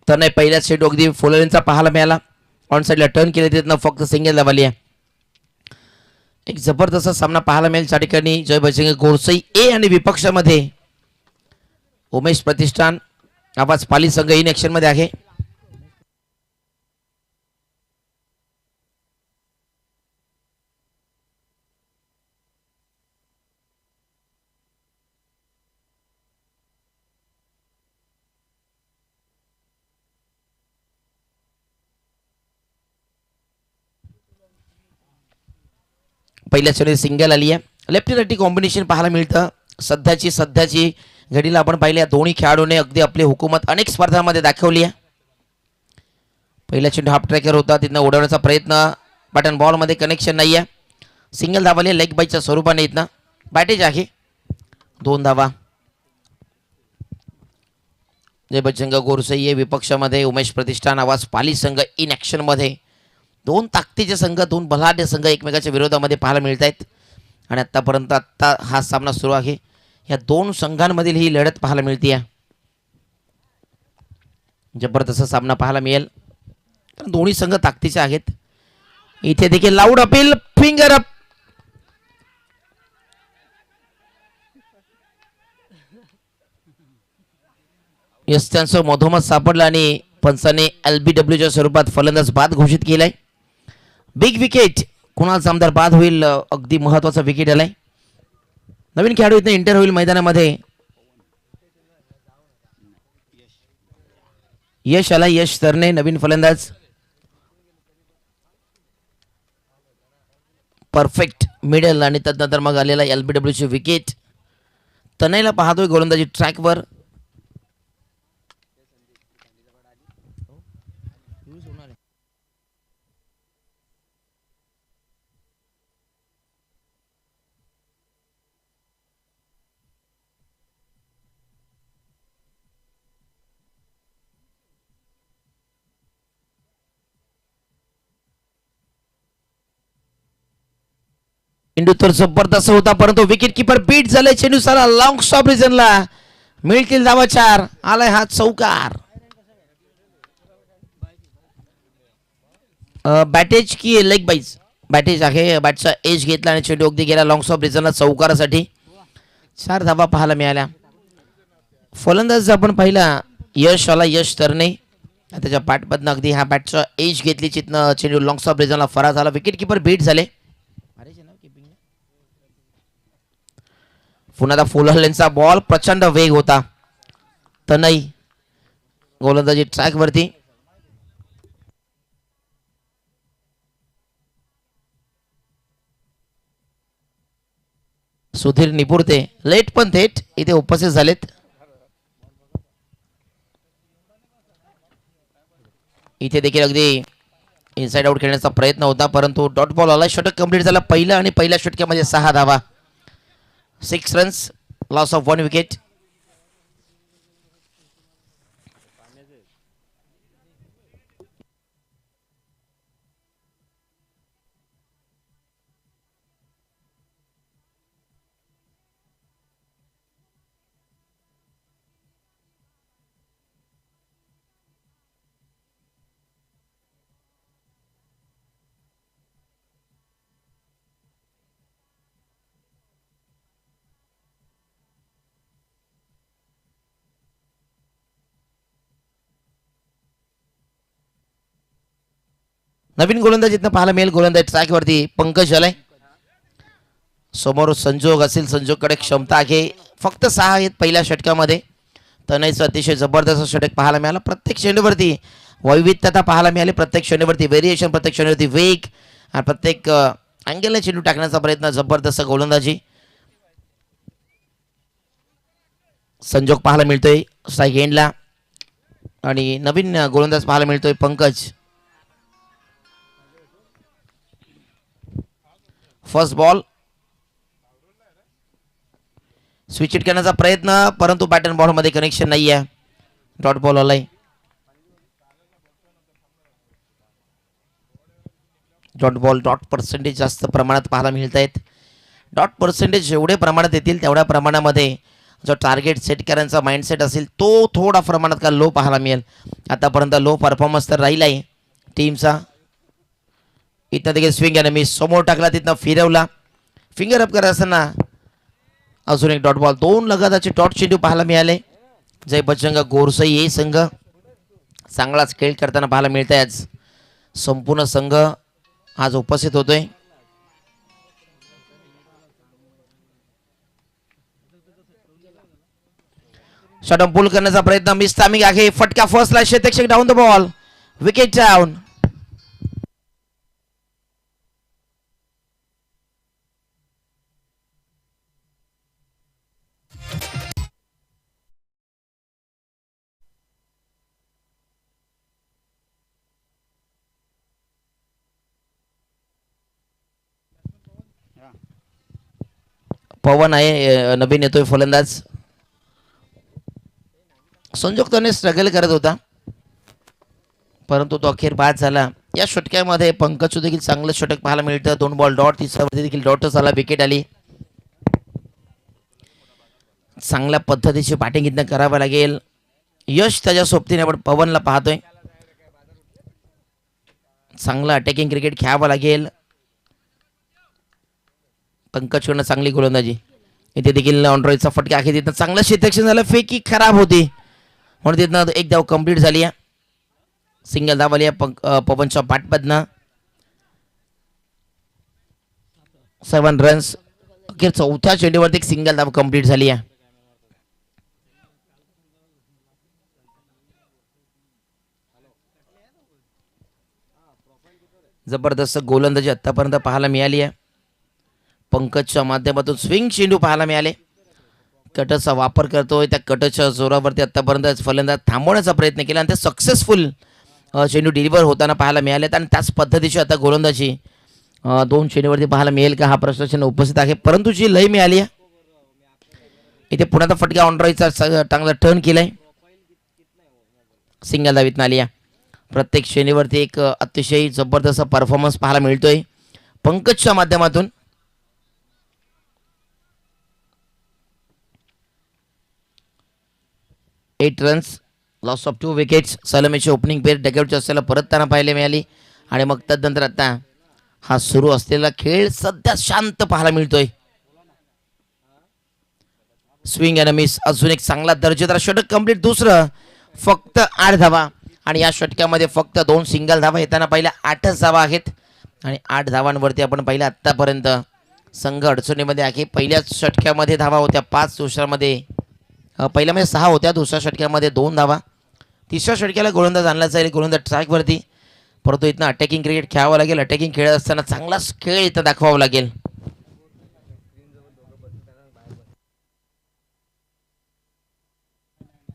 तर नाही, पहिल्या चेंडू अगदी फुललेंचा पाहायला मिळाला. ऑन साईडला टर्न केले तिथनं फक्त सिंगल धावाली आहे. एक जबरदस्त सामना पाहायला मिळेल त्या ठिकाणी. जय बजरंग गोरसई ए आणि विपक्षामध्ये उमेश प्रतिष्ठान आवाज पाली संघ इन ऍक्शन मध्ये आहे. पहिल्या चेंडू सिंगल आली आहे. लेफ्टी राईटी कॉम्बिनेशन पाहायला मिळतं. सध्याची घडीला आपण पाहिल्या दोन्ही खेळाडूंनी अगदी आपली हुकूमत अनेक स्पर्धांमध्ये दाखवली आहे. पहिला चेंडू हाफ ट्रॅकर होता, तिथनं उडवण्याचा प्रयत्न, बटन बॉलमध्ये कनेक्शन नाही आहे. सिंगल धावाले लेग बाईच्या स्वरूपाने इथनं बॅटेज आहे. 2 धावा. जय बजरंग गोरसई विपक्षामध्ये उमेश प्रतिष्ठान आवाज पाली संघ इन ऍक्शन मध्ये. 2 ताकदीचे संघ, 2 बलाढ्य संघ एकमेकाच्या विरोधामध्ये पाहायला मिळत आहेत. आणि आत्तापर्यंत हा सामना सुरू आहे. या 2 संघांमधील ही लढत पाहायला मिळते आहे. जबरदस्त सामना पाहायला मिळेल. दोन्ही संघ ताकदीचे आहेत. इथे देखील loud appeal, finger up. Yes, त्यांचं मधोमध सापडलं आणि पंचाने LBWच्या स्वरूपात फलंदाज बाद घोषित केलाय. बिग विकेट, कुणाचा आमदार बाद होईल, अगदी महत्वाचा विकेट आलाय. नवीन खेळाडू इथं एंटर होईल मैदानामध्ये. यश आला, यश तरणे नवीन फलंदाज. परफेक्ट मिडल आणि त्यानंतर मग आलेला LBWची विकेट. तनयला पाहतोय गोलंदाजी ट्रॅकवर. चेंडू तर जबरदस्त होता, परंतु विकेट किपर बीट झाले. चेंडू सारा लॉंग स्टॉप रिजनला. मिळतील धावा 4. आलाय हा चौकार. बॅटेज की लेग बाईज? बॅटेज आहे. बॅटचा एज घेतला आणि चेंडू अगदी गेला लॉंग स्टॉप रिजनला चौकारासाठी. 4 धावा पाहायला मिळाल्या. फलंदाज आपण पाहिला यश आला, यश तरणे. त्याच्या बॅटमधनं अगदी हा बॅटचा एज घेतली, चितनं चेंडू लॉंग स्टॉप रिजनला फरार झाला. विकेट किपर बीट झाले. पुन्हा फुलहलेंचा बॉल, प्रचंड वेग होता. तनय गोलंदाजी ट्रॅक वरती. सुधीर निपुरते लेट पण थेट इथे उपस्थित झालेत. इथे देखील अगदी इनसाइड आउट खेळण्याचा प्रयत्न होता, परंतु डॉट बॉल आला. षटक कंप्लीट झाला पहिलं आणि पहिल्या षटक्यामध्ये 6 धावा. 6 रन्स, लॉस ऑफ 1 विकेट. नवीन गोलंदाज इथं पाहायला मिळेल. गोलंदाज ट्रॅकवरती पंकज आलाय. समोर संजोग असेल, संजोगकडे क्षमता आहे. फक्त 6 आहेत पहिल्या षटकामध्ये. तनयचं अतिशय जबरदस्त षटक पाहायला मिळालं. प्रत्येक चेंडूवरती वैविध्यता पाहायला मिळाली. प्रत्येक चेंडूवरती व्हेरिएशन, प्रत्येक चेंडूवरती वेग आणि प्रत्येक अँगलला चेंडू टाकण्याचा प्रयत्न. जबरदस्त गोलंदाजी संजोग पाहायला मिळतोय स्ट्राईक एंडला. आणि नवीन गोलंदाज पाहायला मिळतोय Pankaj. First ball, switch hit करण्याचा प्रयत्न, परंतु बॅटन बॉल मध्ये कनेक्शन नाही आहे. डॉट बॉल आलाय. डॉट बॉल, डॉट पर्सेंटेज जास्त प्रमाणात पाहायला मिळत आहेत. डॉट पर्सेंटेज जेवढे प्रमाणात येतील तेवढ्या प्रमाणामध्ये जो टार्गेट सेट करायचा माइंडसेट असेल तो थोडा प्रमाणात का लो पाहायला मिळेल. आतापर्यंत लो परफॉर्मन्स तर राहिला आहे टीमचा. इथं देखील स्विंग आणि मी समोर टाकला, तिथनं फिरवला, फिंगर अप करत असताना अजून एक डॉट बॉल. 2 लगातारचे डॉट चेंडू पाहायला मिळाले. जय बजरंग गोरसई हे संघ चांगलाच खेळ करताना पाहायला मिळत आहे. आज संपूर्ण संघ आज उपस्थित होतोय. शॉट पुल करण्याचा प्रयत्न, मिस टायमिंग आहे. फटका फर्स्टला, क्षेत्ररक्षक down the ball, wicket down. Pawan आहे नवीन येतोय फलंदाज. संजोग त्याने स्ट्रगल करत होता परंतु तो अखेर बाद झाला. या षटकामध्ये पंकज देखील चांगलं षटक पाहायला मिळतं. 2 बॉल डॉट, तिसऱ्यावरती देखील डॉटच आला, विकेट आली. चांगल्या पद्धतीची बॅटिंग इथनं करावं लागेल. यश त्याच्या सोबतीने आपण पवनला पाहतोय. चांगलं अटॅकिंग क्रिकेट खेळावं लागेल. पंकजकडनं चांगली गोलंदाजी. इथे देखील ऑनड्रॉईडचा फटका आहे. तिथं चांगलं क्षेत्ररक्षण झालं, फेकी खराब होती म्हणून तिथनं एक धाव कंप्लीट झाली आहे. सिंगल धाव आली आहे पवनच्या बॅटमधनं. 7 रन्स. अखेर चौथ्या चेंडूवरती एक सिंगल धाव कंप्लीट झाली आहे. जबरदस्त गोलंदाजी आतापर्यंत पाहायला मिळाली आहे. पंकजच्या माध्यमातून स्विंग चेंडू पाहायला मिळाले. कटचा वापर करतोय. त्या कटच्या जोरावरती आतापर्यंत फलंदाज थांबवण्याचा प्रयत्न केला आणि ते सक्सेसफुल चेंडू डिलिव्हर होताना पाहायला मिळालेत. आणि त्याच पद्धतीची आता गोलंदाजी 2 चेंडूवरती पाहायला मिळेल का हा प्रश्न उपस्थित आहे. परंतु जी लय मिळाली आहे इथे पुण्याचा फटका ऑनड्रॉईचा चांगला टर्न केलाय. सिंगल धावीत आली आहे. प्रत्येक श्रेणीवरती एक अतिशय जबरदस्त परफॉर्मन्स पाहायला मिळतोय पंकजच्या माध्यमातून. Eight runs, loss of 2 wickets. सलमीची ओपनिंग पेअर डगआउटच्या असलेला परत त्यांना पाहायला मिळाली. आणि मग तदनंतर आता हा सुरू असलेला खेळ सध्या शांत पाहायला मिळतोय. स्विंग आणि मिस. अजून एक चांगला दर्जेदार षटक कंप्लीट. दुसरं फक्त 8 धावा आणि या षटकामध्ये फक्त 2 सिंगल धावा येताना पहिल्या 8च धावा आहेत. आणि 8 धावांवरती आपण पहिल्या आत्तापर्यंत संघ अडचणीमध्ये आहे. पहिल्याच षटकामध्ये धावा होत्या 5, दुसऱ्यामध्ये पहिल्यामध्ये 6 होत्या, दुसऱ्या षटकामध्ये 2 धावा. तिसऱ्या षटकाला गोलंदाज आणला जाईल, गोलंदाज ट्रॅकवरती. परंतु इथनं अटॅकिंग क्रिकेट खेळावं लागेल. अटॅकिंग खेळत असताना चांगलाच खेळ इथं दाखवावा लागेल.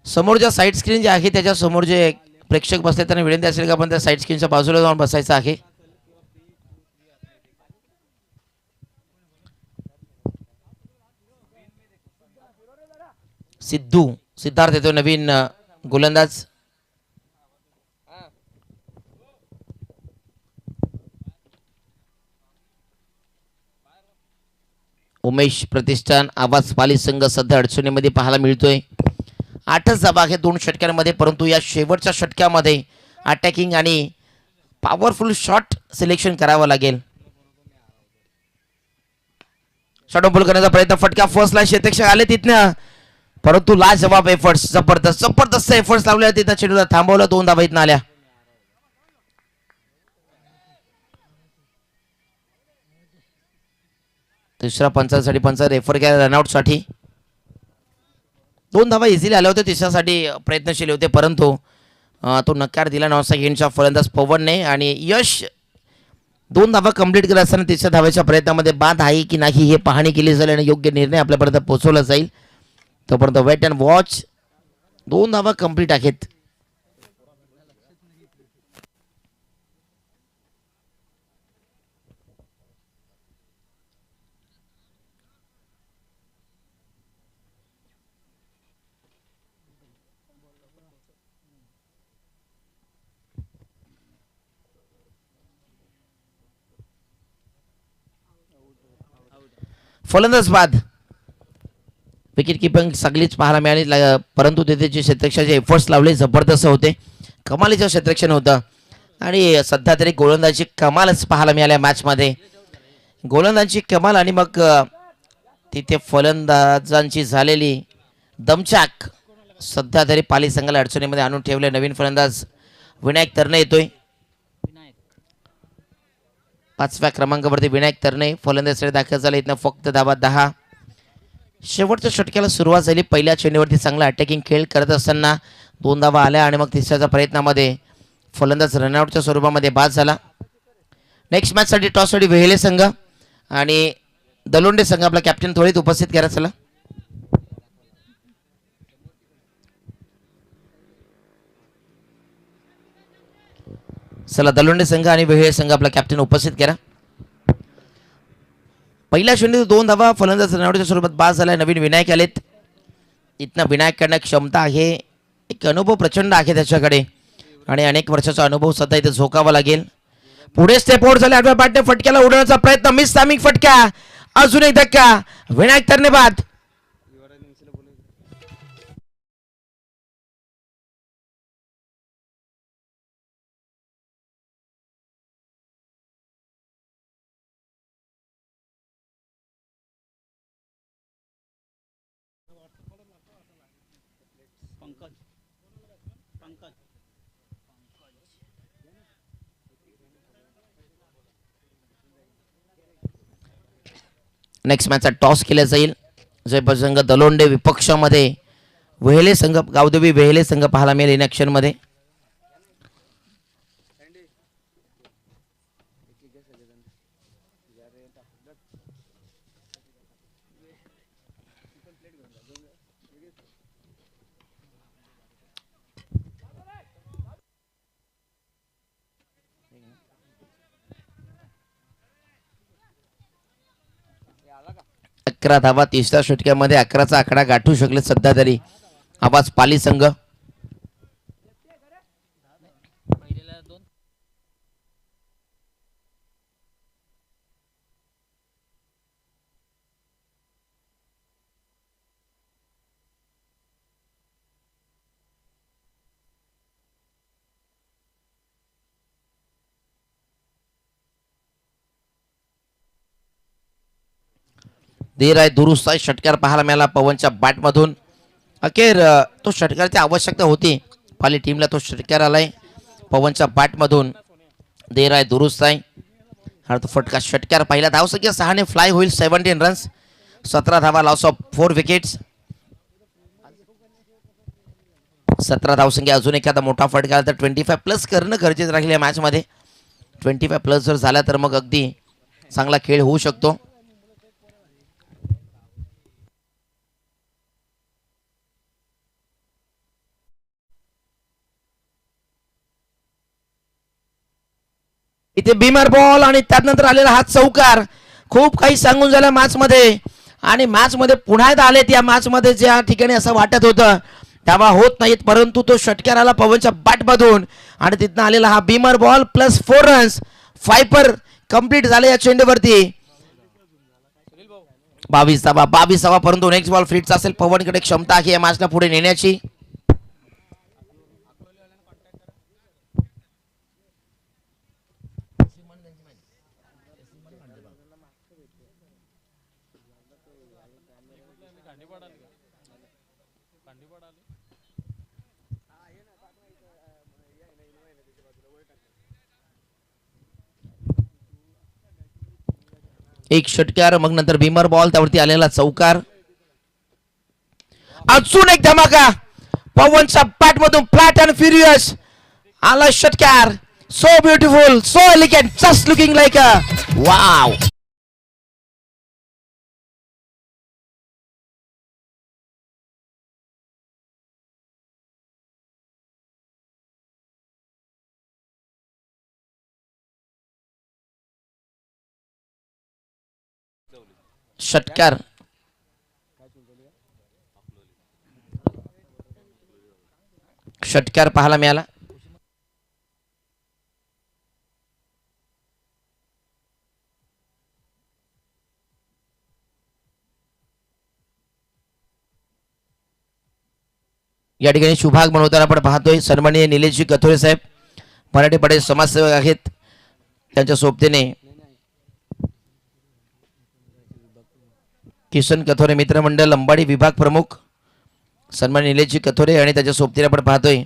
समोर ज्या साईड स्क्रीन जे आहे त्याच्या समोर जे प्रेक्षक बसले त्यांना विनंती असेल का आपण त्या साईड स्क्रीनच्या बाजूला जाऊन बसायचं आहे. सिद्धार्थ येतो नवीन गोलंदाज. उमेश प्रतिष्ठान आवाज पाली संघ सध्या अडचणीमध्ये पाहायला मिळतोय. 8च धावा आहे 2 षटकांमध्ये. परंतु या शेवटच्या षटकामध्ये अटॅकिंग आणि पॉवरफुल शॉट सिलेक्शन करावं लागेल. शॉट पुल करण्याचा प्रयत्न, फटका फर्स्टला, क्षेत्ररक्षक आले तिथनं. परंतु लाजवाब एफर्ट्स, जबरदस्त एफर्ट्स लावले तिथं, चेंडूला थांबवलं. 2 धावा इथनं आल्या. तिसरा पंचासाठी पंच रेफर केला रनआउट साठी. 2 धावा इझिली आल्या होत्या, तिसऱ्यासाठी प्रयत्नशील होते परंतु तो नकार दिला नॉसा गेंडच्या फलंदाज पवनने. आणि यश 2 धावा कंप्लीट करत असताना तिसऱ्या धावेच्या प्रयत्नामध्ये बाद आहे की नाही हे पाहणी केली जाईल आणि योग्य निर्णय आपल्यापर्यंत पोहोचवला जाईल. तोपर्यंत वेट अँड वॉच. 2 धावा कंप्लीट आहेत. फलंदाज बाद. विकेट विकेट किपिंग सगळीच पाहायला मिळाली, परंतु तिथे जे क्षेत्ररक्षणाचे एफर्ट्स लावले जबरदस्त होते, कमालीचं क्षेत्ररक्षण होतं. आणि सध्या तरी गोलंदाजी कमालच पाहायला मिळाल्या मॅचमध्ये, गोलंदाजी कमाल. आणि मग तिथे फलंदाजांची झालेली दमछाक सध्या तरी पाली संघाला अडचणीमध्ये आणून ठेवले. नवीन फलंदाज विनायक तरणे येतोय, 5व्या क्रमांकावरती विनायक तरणे फलंदाजीसाठी दाखल झाले. इथनं फक्त धावा 10. शेवटच्या षटकाला सुरुवात झाली, पहिल्या चेंडूवरती चांगला अटॅकिंग खेळ करत असताना 2 धावा आल्या आणि मग तिसऱ्याच्या प्रयत्नामध्ये फलंदाज रनआउटच्या स्वरूपामध्ये बाद झाला. नेक्स्ट मॅचसाठी टॉससाठी वेहेले संघ आणि दलोंडे संघ आपला कॅप्टन थोडीत उपस्थित करा. चला दलोंडे संघ आणि वेहेळे संघ आपला कॅप्टन उपस्थित करा. पहिल्या चेंडूत 2 धावा, फलंदाज रनआउटच्या स्वरूपात बाद झाला. नवीन विनायक आलेत, इथनं विनायककडनं क्षमता आहे, एक अनुभव प्रचंड आहे त्याच्याकडे आणि अनेक वर्षाचा अनुभव सध्या इथे झोकावा लागेल. पुढे स्टेप आउट झाले, आठव्या बॅटने फटक्याला उडवण्याचा प्रयत्न, मिस टायमिंग फटका, अजून एक धक्का, विनायक तरणे बाद. नेक्स्ट मॅचचा टॉस केला जाईल. जय बजरंग दलोंडे विपक्षामध्ये वेहेले संघ, गावदेवी वेहेले संघ पाहायला मिळेल इन ॲक्शन मध्ये. अकरा धावा तिसऱ्या षटकामध्ये, 11चा आकडा गाठू शकले सध्या तरी आवाज पाली संघ. देर आहे दुरुस्त आहे, षटकार पाहायला मिळाला पवनच्या बॅटमधून. अखेर तो षटकारची आवश्यकता होती पाली टीमला, तो षटकार आलाय पवनच्या बॅटमधून. देर आहे दुरुस्त आहे, हा तो फटका षटकार पहिला. धावसंख्या 6 ने फ्लाय होईल, 17 रन्स, 17 धावा, लॉस ऑफ 4 विकेट्स, 17 धावसंख्या. अजून एखादा मोठा फटका आला तर 25 प्लस करणं गरजेचं राहील या मॅचमध्ये. 25 प्लस जर झाला तर मग अगदी चांगला खेळ होऊ शकतो. इथे बीमर बॉल आणि त्यानंतर आलेला हा चौकार खूप काही सांगून झाला मॅच मध्ये. आणि मॅच मध्ये पुन्हा एकदा आलेत या मॅच मध्ये, ज्या ठिकाणी असं वाटत होतं तेव्हा होत नाहीत, परंतु तो षटकार आला पवनच्या बॅटमधून आणि तिथनं आलेला हा बीमर बॉल प्लस 4 रन्स, 5 पर कंप्लीट झाले या चेंडूवरती. 22 धावा, परंतु नेक्स्ट बॉल फ्रीटचा असेल. पवनकडे क्षमता आहे या मॅचला पुढे नेण्याची. एक षटकार, मग नंतर बीमर बॉल, त्यावरती आलेला चौकार, अजून एक धमाका पवनच्या बॅट मधून, फ्लॅट अँड फ्युरियस आला षटकार. So beautiful, so elegant, just looking like a wow. षटकार षटकार पाहायला मिळाला. या ठिकाणी शुभाग बनवताना आपण पाहतोय सन्माननीय निलेशजी कथोरे साहेब, मराठी पाटे समाजसेवक आहेत. त्यांच्या सोबतीने किशन कथोरे मित्रमंडळ लंबाडी विभाग प्रमुख सन्माननीय निलेशजी कथोरे आणि त्याच्या सोबतीने आपण पाहतोय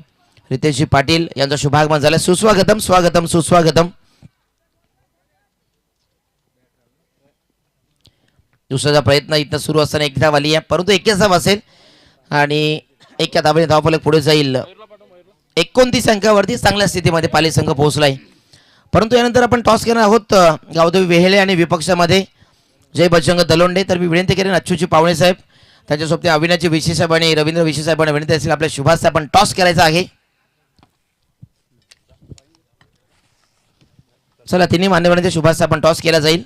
रितेशजी पाटील यांचा शुभागमन झाला. सुस्वागतम स्वागतम सुस्वागतम. दुसऱ्याचा प्रयत्न इथं सुरू असताना एक धाव आली आहे, परंतु 21 धाव असेल आणि एका धावेने धावफलक पुढे जाईल. 29 अंकावरती चांगल्या स्थितीमध्ये पाली संघ पोहोचलाय. परंतु यानंतर आपण टॉस करणार आहोत गावदेवी वेहेले आणि विपक्षामध्ये जय बजरंग दलोंडे. तर मी विनंती करेन अच्युतजी पावणे साहेब, त्यांच्यासोबत अविनाशजी विशे साहेब आणि रवींद्र विशे साहेबांना विनंती असेल आपल्या शुभास आपण टॉस करायचा आहे. चला तिन्ही मान्यवरांच्या शुभास आपण टॉस केला जाईल.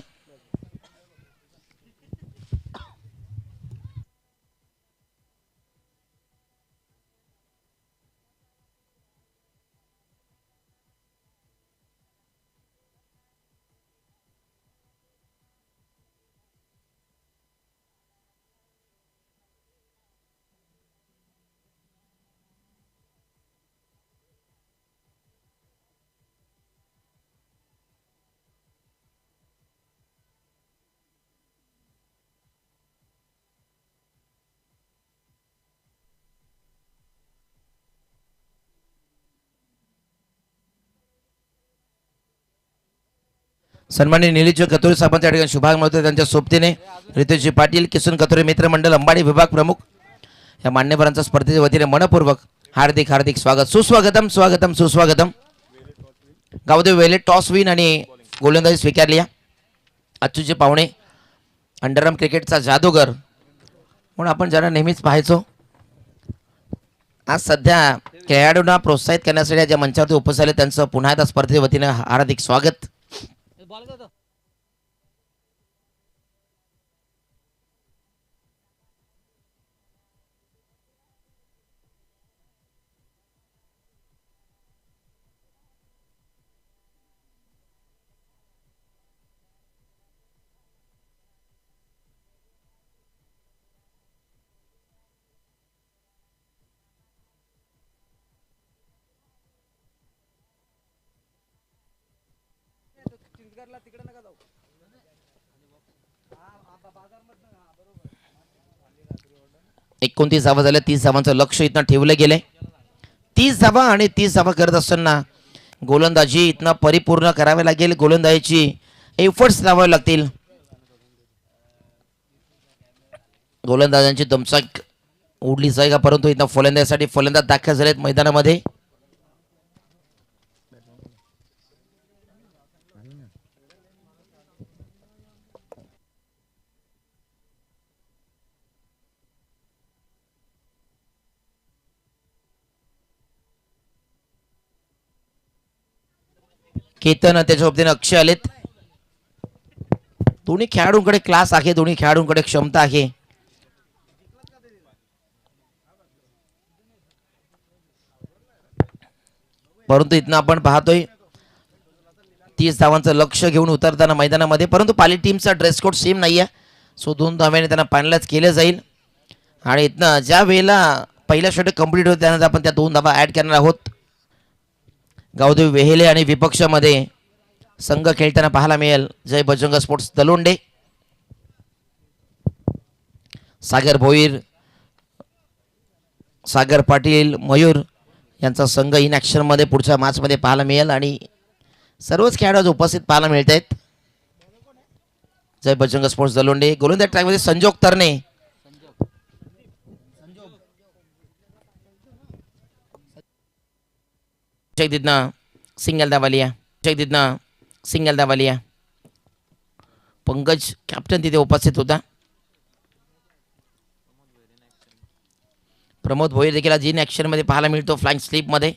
सन्माननीय निलेशजी कथोरे साहेबांच्या त्या ठिकाणी शुभागमन होते. त्यांच्या सोबतीने रितेशजी पाटील, किशन कथोरे मित्रमंडळ अंबाडी विभाग प्रमुख या मान्यवरांच्या स्पर्धेच्या वतीने मनपूर्वक हार्दिक हार्दिक स्वागत. सुस्वागतम स्वागतम सुस्वागतम. गावदेवी वेले टॉस विन आणि गोलंदाजी स्वीकारली. अच्युतजी पाहुणे अंडरआर्म क्रिकेटचा जादूगर म्हणून आपण ज्यांना नेहमीच पाहायचो, आज सध्या खेळाडूंना प्रोत्साहित करण्यासाठी ज्या मंचावरती उपस्थित झाले त्यांचं पुन्हा एकदा स्पर्धेच्या वतीने हार्दिक स्वागत. एकोणतीस धावा झाल्या. 30 धावांचं लक्ष इथं ठेवलं गेलंय. 30 धावा आणि 30 धावा करत असताना गोलंदाजी इथनं परिपूर्ण करावी लागेल. गोलंदाजीची एफर्ट्स लावावे लागतील. गोलंदाजांची दमछाक उडली जाईल का, परंतु इथं फलंदाजीसाठी फलंदाज दाखल झालेत मैदानामध्ये. केतन त्याच्या सोबतीने अक्षय आलेत. दोन्ही खेळाडूंकडे क्लास आहे, दोन्ही खेळाडूंकडे क्षमता आहे. परंतु इथनं आपण पाहतोय 30 धावांचं लक्ष घेऊन उतरताना मैदानामध्ये, परंतु पाली टीमचा ड्रेस कोड सेम नाही आहे. सो 2 धाव्याने त्यांना फायनलाइज केलं जाईल. आणि इथनं ज्या वेळेला पहिला षटक कंप्लीट होत त्यानंतर आपण त्या 2 धावा ॲड करणार आहोत. गावदेवी वेहेले आणि विपक्षामध्ये संघ खेळताना पाहायला मिळेल जय बजरंग स्पोर्ट्स दलोंडे, सागर भोईर, सागर पाटील, मयूर यांचा संघ इन ॲक्शनमध्ये पुढच्या मॅचमध्ये पाहायला मिळेल. आणि सर्वच खेळाडू उपस्थित पाहायला मिळत आहेत. जय बजरंग स्पोर्ट्स दलोंडे. गोलंदाज ट्रॅकमध्ये संजोग तरणे, सिंगल दावालिया, सिंगल दावालिया. पंकज कॅप्टन तिथे उपस्थित होता. प्रमोद भोईर देखील आज इन ॲक्शन मध्ये पाहायला मिळतो फ्लाइंग स्लीप मध्ये.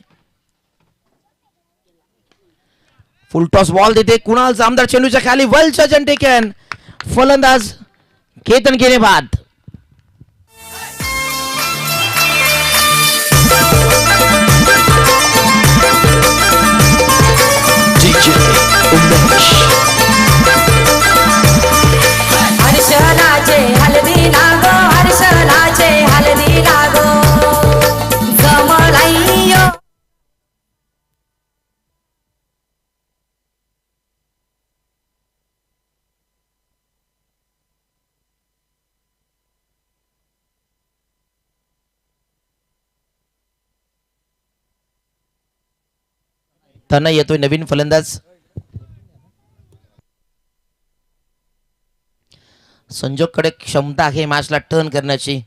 फुल टॉस बॉल देते कुणाल जामदार चेंडूच्या खाली वलचा टेकन. फलंदाज केतन गेले बाद. हर्षलाचे हलदी लागो, हर्षलाचे हलदी लागो. तनय येतोय नवीन फलंदाज. संजोगकडे क्षमता आहे मॅचला टर्न करण्याची,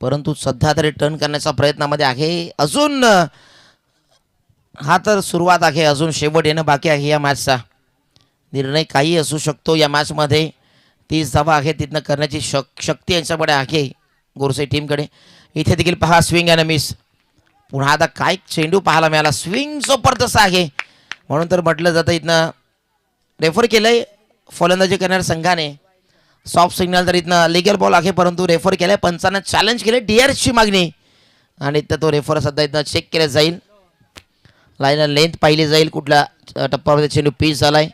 परंतु सध्या तरी टर्न करण्याच्या प्रयत्नामध्ये आहे. अजून हा तर सुरुवात आहे, अजून शेवट येणं बाकी आहे. या मॅचचा निर्णय काही असू शकतो. या मॅचमध्ये 30 धावा आहे तिथनं करण्याची शक्ती यांच्याकडे आहे गोरसे टीमकडे. इथे देखील पहा स्विंग अँड मिस. पुन्हा आता काय चेंडू पाहायला मिळाला. स्विंग जबरदस्त आहे म्हणून तर म्हटलं जातं. इथनं रेफर केलंय फलंदाजी करणाऱ्या संघाने. सॉफ्ट सिग्नल तर इथनं लिगल बॉल आहे, परंतु रेफर केलंय. पंचांना चॅलेंज केले डीआरची मागणी आणि इथं तो रेफर सध्या इथं चेक केला जाईल. लाईन लेंथ पाहिली जाईल कुठल्या टप्प्यामध्ये चेंडू पीस झालाय.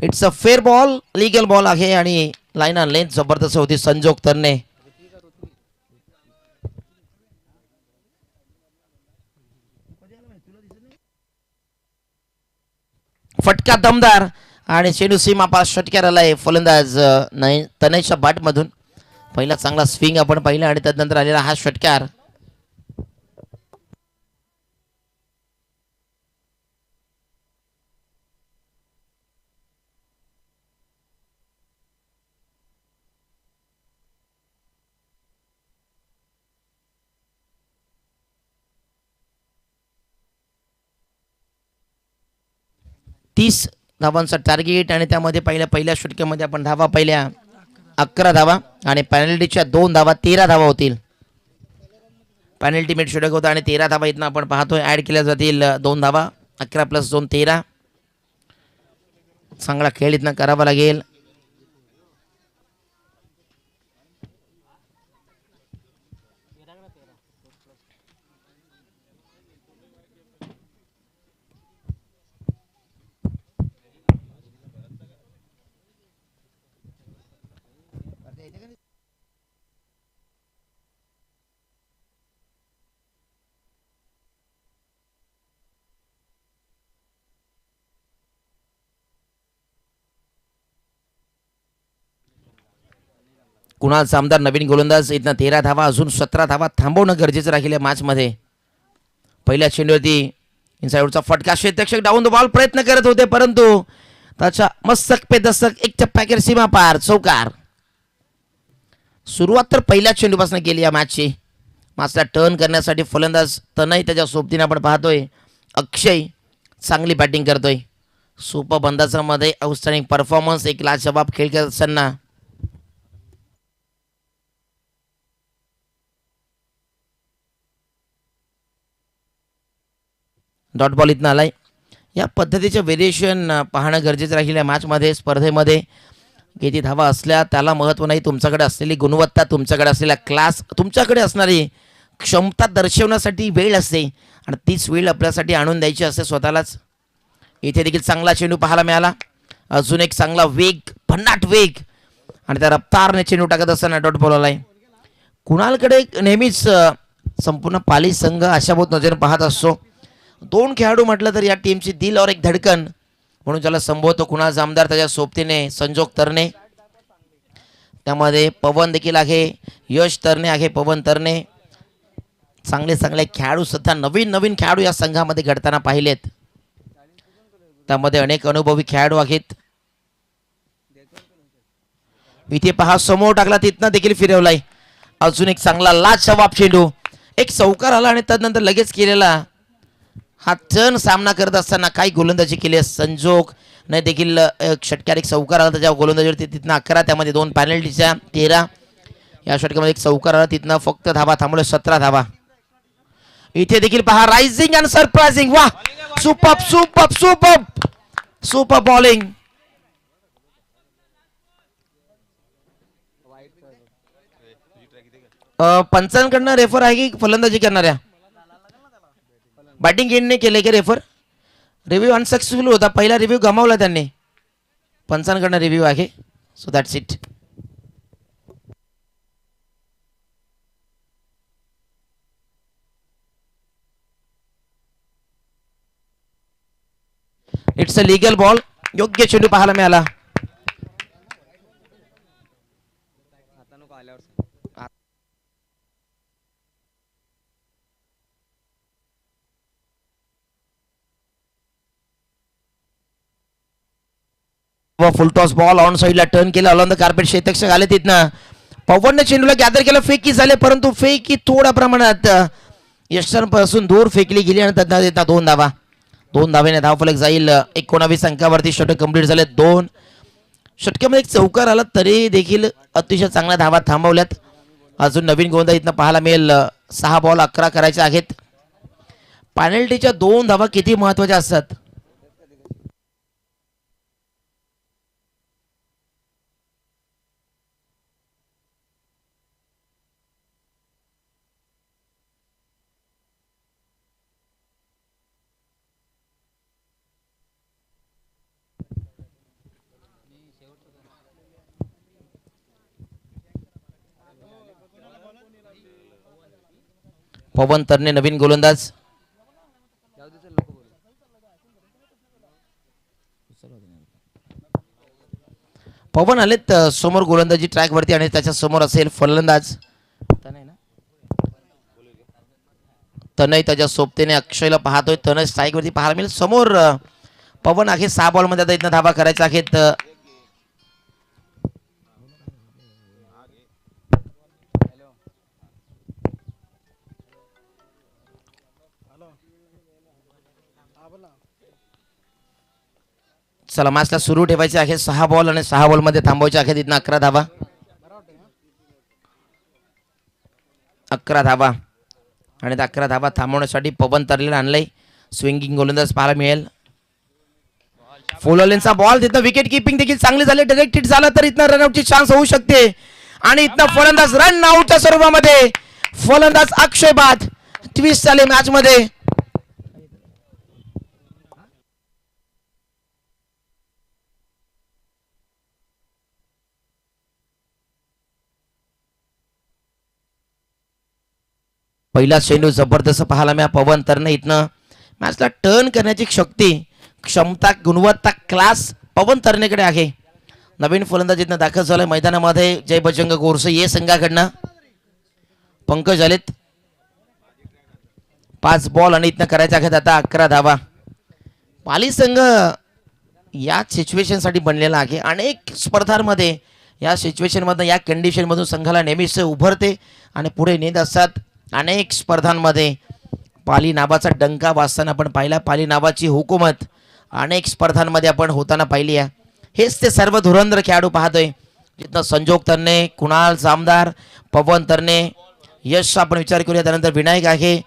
It's a fair ball, legal ball आहे आणि लाईन ऑन लेंथ जबरदस्त होती संजोग तरने. फटका दमदार आणि चेंडू सीमापास षटकार आलाय फलंदाज तनयच्या बॅटमधून. पहिला चांगला स्विंग आपण पाहिला आणि त्यानंतर आलेला हा षटकार. तीस धावांचा टार्गेट आणि त्यामध्ये पहिल्या षटकामध्ये आपण धावा पाहिल्या 11 धावा आणि पेनल्टीच्या 2 धावा 13 धावा होतील. पेनल्टी मिड षटक होता आणि 13 धावा इथनं आपण पाहतोय ऍड केल्या जातील 2 धावा. 11 + 2 13. चांगला खेळ इथनं करावा लागेल. कुणाल सामदार नवीन गोलंदाज. इथनं 13 धावा, अजून 17 धावा थांबवणं गरजेचं राहील या मॅचमध्ये. पहिल्या चेंडूवरती इनसाइडचा फटका. क्षेत्ररक्षक डाऊन द बॉल प्रयत्न करत होते, परंतु त्याच्या मस्तक पे दस्तक एक चप्प्याखेर सीमा पार चौकार. सुरुवात तर पहिल्या चेंडूपासून केली या मॅचची. मॅचला टर्न करण्यासाठी फलंदाज तनय त्याच्या सोबतीने आपण पाहतोय. अक्षय चांगली बॅटिंग करतोय. सुपर बंदाचामध्ये आउटस्टँडिंग परफॉर्मन्स, एक लाजवाब खेळ करत असताना डॉट बॉल इथनं आलाय. या पद्धतीचे व्हेरिएशन पाहणं गरजेचं राहील या मॅचमध्ये. स्पर्धेमध्ये किती धावा असल्या त्याला महत्त्व नाही, तुमच्याकडे असलेली गुणवत्ता, तुमच्याकडे असलेला क्लास, तुमच्याकडे असणारी क्षमता दर्शवण्यासाठी वेळ असते आणि तीच वेळ आपल्यासाठी आणून द्यायची असते स्वतःलाच. इथे देखील चांगला चेंडू पाहायला मिळाला. अजून एक चांगला वेग, भन्नाट वेग आणि त्या रफ्तारने चेंडू टाकत असताना डॉट बॉल आलाय. कुणालकडे नेहमीच संपूर्ण पाली संघ आशाभूत नजरेने पाहत असतो. 2 खेळाडू म्हटलं तर या टीमची दिल और एक धडकन म्हणून ज्याला संबोधतो कुणाल जामदार, त्याच्या सोबतीने संजोग तरणे, त्यामध्ये पवन देखील आहे, यश तरणे आहे, पवन तरणे. चांगले चांगले खेळाडू सध्या नवीन खेळाडू या संघामध्ये घडताना पाहिलेत. त्यामध्ये अनेक अनुभवी खेळाडू आहेत. इथे पहा समोर टाकला, तिथनं देखील फिरवलाय. अजून एक चांगला लाजवाब चेंडू, एक चौकार आला आणि त्यानंतर लगेच केलेला हा टर्न सामना करत असताना काही गोलंदाजी केली. संजोग नाही देखील एक षटकार, एक चौकार आला त्याच्या गोलंदाजीवरती. तिथनं 11, त्यामध्ये 2 पेनल्टीच्या 13. या षटकामध्ये एक चौकार आला, तिथनं फक्त धावा थांबवले 17 धावा. इथे देखील पहा रायझिंग अँड सरप्राइजिंग. वा, super super super super bowling. पंचांकडनं रेफर आहे की फलंदाजी करणाऱ्या बॅटिंग एंडने केले की रेफर रिव्ह्यू अनसक्सेसफुल होता पहिला रिव्ह्यू गमावला त्यांनी पंचांकडनं रिव्ह्यू आहे so that's it it's a legal ball योग्य चेंडू पाहायला मिळाला फुल टॉस बॉल ऑन साईडला टर्न केला अलॉन द कार्पेट शेतक्ष आले तिथनं पवनने चेंडूला गॅदर केलं फेकी झाले परंतु फेकी थोड्या प्रमाणात यशांपासून दूर फेकली गेली आणि त्यांना देता दोन धावेने धावफलक जाईल 19 अंकावरती षटक कंप्लीट झाले 2 षटकामध्ये एक चौकार आला तरी देखील अतिशय चांगल्या धावा थांबवल्यात अजून नवीन गोंदा इथनं पाहायला मिळेल 6 बॉल 11 करायचे आहेत पेनल्टीच्या 2 धावा किती महत्वाच्या असतात पवन तरणे नवीन गोलंदाज पवन आलेत समोर गोलंदाजी ट्रॅक वरती आणि त्याच्या समोर असेल फलंदाज तनय त्याच्या सोबतीने अक्षयला पाहतोय तनय स्ट्राईक वरती पाहायला मिळेल समोर पवन आहे 6 बॉल मध्ये आता इथनं धावा करायचा आहेत चला मॅचला सुरू ठेवायचे आहे 6 बॉल आणि 6 बॉल मध्ये थांबवायचे आहेत इथनं 11 धावा 11 धावा आणि 11 धावा थांबवण्यासाठी पवन तरलेला आणलंय स्विंगिंग गोलंदाज पाहायला मिळेल फुललेनचा बॉल तिथं विकेट किपिंग देखील चांगली झाली डायरेक्ट हिट झाला तर इथनं रनआउटची चान्स होऊ शकते आणि इथनं फलंदाज रन आउटच्या स्वरूपामध्ये फलंदाज अक्षय बाद ट्विस्ट झाले मॅच मध्ये पहिला चेंडू जबरदस्त पाहायला मिळा पवन तरणे इथनं मॅचला टर्न करण्याची शक्ती क्षमता गुणवत्ता क्लास पवन तरणेकडे आहे नवीन फलंदाज इथनं दाखल झालाय मैदानामध्ये जय बजरंग गोरसे ये संघाकडनं पंकज आलेत 5 बॉल आणि इथनं करायचे आहेत आता 11 धावा पाली संघ या सिच्युएशन साठी बनलेला आहे अनेक स्पर्धांमध्ये या सिच्युएशन मधून या कंडिशन मधून संघाला नेहमीच उभरते आणि पुढे नेत असतात अनेक स्पर्धांमध्ये पाली नावाचा डंका वाजताना आपण पाहिला पाली नावाची हुकूमत अनेक स्पर्धांमध्ये आपण होताना पाहिली आहे हेच ते सर्व धुरंधर खेळाडू पाहतोय जिथं संजोग तरणे कुणाल जामदार पवन तरणे यश आपण विचार करूया त्यानंतर विनायक आहे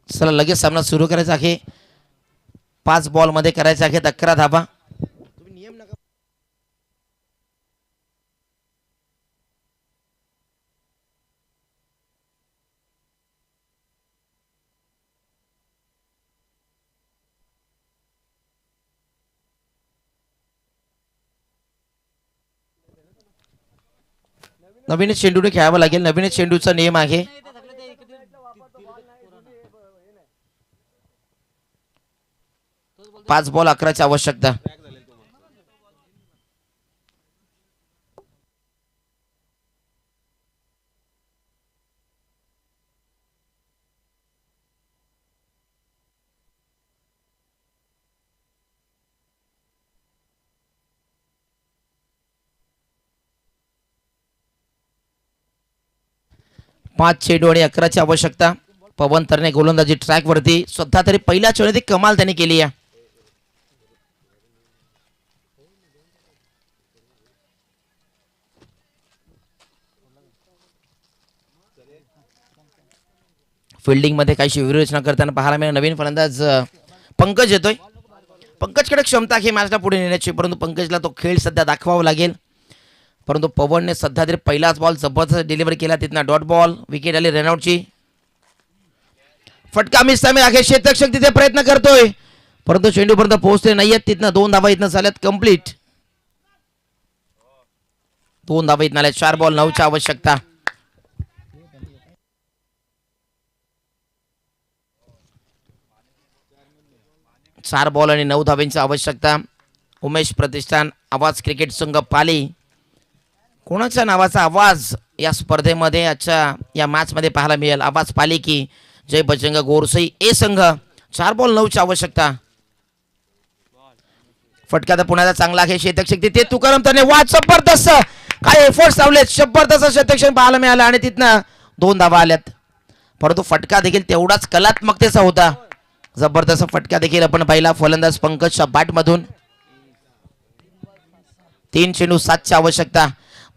चला लगेच सामना सुरू करायचा आहे 5 बॉल मध्ये करायचे आहेत 11 धावा नवीनच चेंडूने खेळावं लागेल. नवीनच चेंडूचा नियम आहे. 5 बॉल 11ची आवश्यकता. पाच चेंडू आणि 11ची आवश्यकता. पवन तरणे गोलंदाजी ट्रॅक वरती. स्वतः तरी पहिल्या चेंडूत कमाल त्यांनी केली आहे. फिल्डिंग मध्ये काही व्यूहरचना करताना पाहायला मिळालं. नवीन फलंदाज पंकज येतोय. पंकजकडे क्षमता आहे मॅचला पुढे नेण्याची, परंतु पंकजला तो खेळ सध्या दाखवावा लागेल. परंतु पवनने सध्या तरी पहिलाच बॉल जबरदस्त डिलिव्हर केला. तिथनं डॉट बॉल. विकेट आली रनआउटची. फटका मिस टाइम आहे. क्षेत्ररक्षक तिथे प्रयत्न करतोय, परंतु चेंडूपर्यंत पोहोचले नाहीयेत. तिथनं 2 धावा इथनं झाल्यात कंप्लीट. 2 धावा इथनं आल्या. 4 बॉल 9ची आवश्यकता. चार बॉल आणि 9 धावांची आवश्यकता. उमेश प्रतिष्ठान आवाज क्रिकेट संघ पाली. कोणाच्या नावाचा आवाज या स्पर्धेमध्ये आजच्या या मॅच मध्ये पाहायला मिळेल? आवाज पाली की जय बजरंग गोरसई ए संघ. 4 बॉल 9ची आवश्यकता. फटका तर पुण्याचा चांगला आहे. शेतक्षक तिथे तुकाराम तरणे. वा जबरदस्त काय एफर्ट्स लावलेत. जबरदस्त शेतक्षक पाहायला मिळाला आणि तिथनं 2 धावा आल्यात. परंतु फटका देखील तेवढाच कलात्मकतेचा होता. जबरदस्त फटका देखील आपण पाहिला फलंदाज पंकजच्या बॅट मधून. 3 चेंडू 7ची आवश्यकता.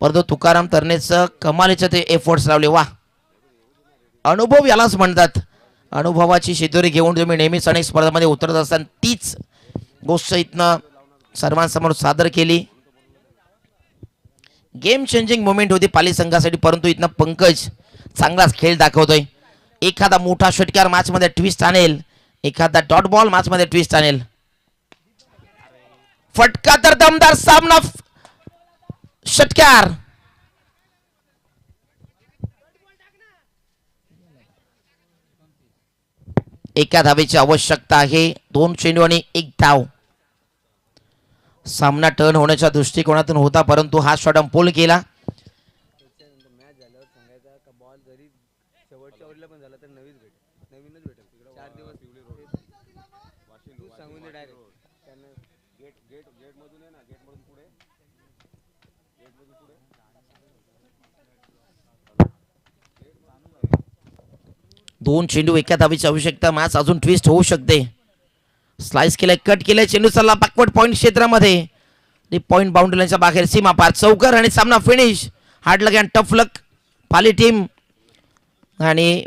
परंतु तुकाराम तरणेचं कमालीचे ते एफर्ट्स लावले. वा अनुभव यालाच म्हणतात. अनुभवाची शिदोरी घेऊन तुम्ही नेहमीच अनेक स्पर्धांमध्ये उतरत असताना तीच गोष्ट इथनं सर्वांसमोर सादर केली. गेम चेंजिंग मोमेंट होती पाली संघासाठी, परंतु इथनं पंकज चांगलाच खेळ दाखवतोय. एखादा मोठा षटकार मॅच मध्ये ट्विस्ट आणेल, एखादा डॉट बॉल मॅच मध्ये ट्विस्ट आणेल. फटका तर दमदार सामना. षटकार. एका धावेची आवश्यकता आहे. 2 चेंडू आणि 1 धाव. सामना टर्न होण्याच्या दृष्टिकोनातून होता, परंतु हा शॉट अंपोल केला. दोन चेंडू एका धावेची आवश्यकता. मॅच अजून ट्विस्ट होऊ शकते. स्लाइस केलाय, कट केलाय. चेंडू चालला बॅकवर्ड पॉइंट क्षेत्रामध्ये. पॉइंट बाउंड्रीच्या बाहेर सीमा पार. चौकार आणि सामना finish. Hard luck and tough luck Pali team. आणि